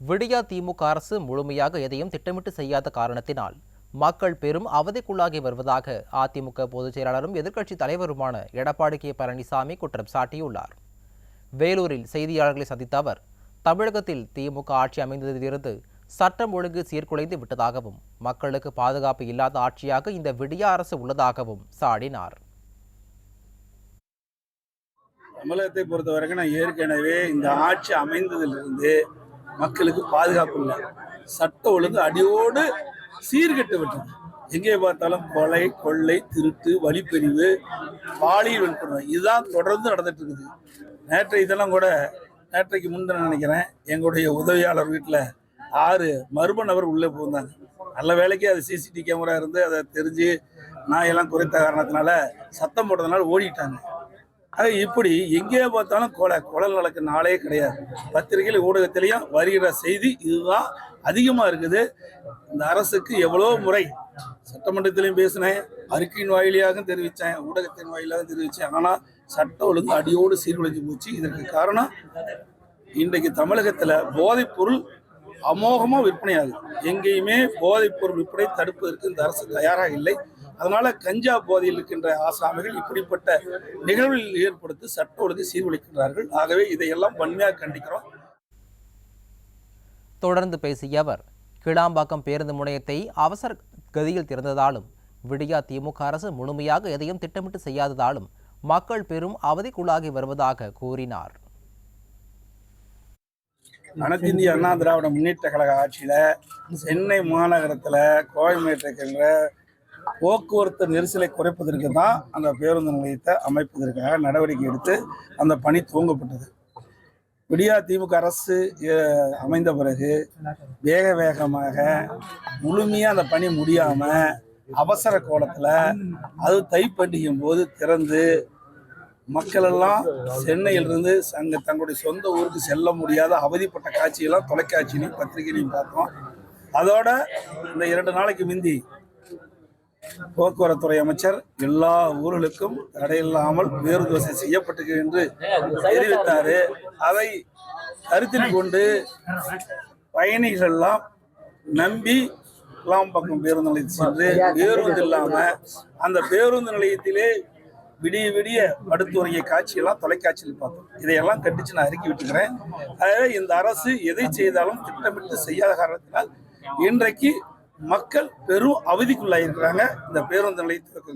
விடியா திமுக அரசு முழுமையாக எதையும் திட்டமிட்டு செய்யாத காரணத்தினால் மக்கள் பெரும் அவதிக்குள்ளாகி வருவதாக அதிமுக பொதுச் செயலாளரும் எதிர்க்கட்சித் தலைவருமான எடப்பாடி கே பழனிசாமி குற்றம் சாட்டியுள்ளார். வேலூரில் செய்தியாளர்களை சந்தித்த அவர், தமிழகத்தில் திமுக ஆட்சி அமைந்ததிலிருந்து சட்டம் ஒழுங்கு சீர்குலைந்து விட்டதாகவும் மக்களுக்கு பாதுகாப்பு இல்லாத ஆட்சியாக இந்த விடியா அரசு உள்ளதாகவும் சாடினார். தமிழகத்தை பொறுத்தவரைக்கும் நான் ஏற்கனவே இந்த ஆட்சி அமைந்ததிலிருந்து மக்களுக்கு பாதுகாப்பு இல்லை, சட்ட ஒழுங்கு அடியோடு சீர்கெட்டு விட்டது. எங்கே பார்த்தாலும் கொலை, கொள்ளை, திருட்டு, வழிப்பறிவு, பாலியல் வன்கொடுமை இதுதான் தொடர்ந்து நடந்துட்டு இருக்குது. நேற்றைக்கு முன்தினம் நினைக்கிறேன், எங்களுடைய உதவியாளர் வீட்டில் 6 மர்ம நபர் உள்ளே போந்தாங்க. நல்ல வேலைக்கு அது சிசிடிவி கேமரா இருந்து அதை தெரிஞ்சு நாயெல்லாம் குறைத்த காரணத்தினால சத்தம் போட்டதுனால ஓடிட்டாங்க. இப்படி எங்கே பார்த்தாலும் கொலை நடக்க நாளே கிடையாது. பத்திரிகையில் ஊடகத்திலையும் வருகிற செய்தி இதுதான் அதிகமாக இருக்குது. இந்த அரசுக்கு எவ்வளோ முறை சட்டமன்றத்திலையும் பேசினேன், அறிக்கையின் வாயிலாக தெரிவித்தேன், ஊடகத்தின் வாயிலாக தெரிவித்தேன். ஆனால் சட்ட ஒழுங்கு அடியோடு சீர்குலைஞ்சு போச்சு. இதற்கு காரணம் இன்றைக்கு தமிழகத்தில் போதைப்பொருள் அமோகமாக விற்பனையாகுது. எங்கேயுமே போதைப்பொருள் விற்பனை தடுப்பதற்கு இந்த அரசு தயாராக இல்லை. அதனால கஞ்சா போதையில் இருக்கின்ற ஆசாமிகள் இப்படிப்பட்ட நிகழ்வில் ஏற்படுத்தி சட்ட ஒழுங்கை சீர்குலைக்கின்றார்கள். ஆகவே இதையெல்லாம் வன்மையாக கண்டிக்கிறோம். தொடர்ந்து பேசிய அவர், கிளாம்பாக்கம் பேருந்து முனையத்தை அவசர கதியில் திறந்ததாலும் விடியா திமுக அரசு முழுமையாக எதையும் திட்டமிட்டு செய்யாததாலும் மக்கள் பெரும் அவதிக்குள்ளாகி வருவதாக கூறினார். அனைத்து இந்திய அண்ணா திராவிட முன்னேற்ற கழக ஆட்சியில சென்னை மாநகரத்துல கோயம்பேட்டிருக்கின்ற போக்குவரத்து நெரிசலை குறைப்பதற்கு தான் அந்த பேருந்து நிலையத்தை அமைப்பதற்காக நடவடிக்கை எடுத்து அந்த பணி துவங்கப்பட்டது. விடியா திமுக அரசு அமைந்த பிறகு வேகமாக முழுமையாக அந்த பணி முடியாமல் அவசர கோலத்தில் அது தைப்பண்டிகையும் போது திறந்து மக்கள் எல்லாம் சென்னையிலிருந்து தங்களுடைய சொந்த ஊருக்கு செல்ல முடியாத அவதிப்பட்ட காட்சியெல்லாம் தொலைக்காட்சியிலையும் பத்திரிகையிலையும் பார்த்தோம். அதோட இந்த 2 நாளைக்கு முந்தி போக்குவரத்துறை அமைச்சர் எல்லா ஊர்களுக்கும் தடையில்லாமல் பேருந்து வசதி செய்யப்பட்டது என்று தெரிவித்தார். அதை கருத்தில் கொண்டு பயணிகள் எல்லாம் நம்பி கிளாம்பாக்கம் பேருந்து நிலையத்தில் சென்று பேருந்து இல்லாமல் அந்த பேருந்து நிலையத்திலே விடிய படுத்துவரைய காட்சியெல்லாம் தொலைக்காட்சியில் பார்த்தோம். இதையெல்லாம் கண்டித்து நான் அறிக்கை விட்டுக்கிறேன். ஆகவே இந்த அரசு எதை செய்தாலும் திட்டமிட்டு செய்யாத காரணத்தினால் இன்றைக்கு மக்கள் பெரும் அவதிக்குள்ளாயிருக்கிறாங்க இந்த பேருந்து நிலையத்திற்கு.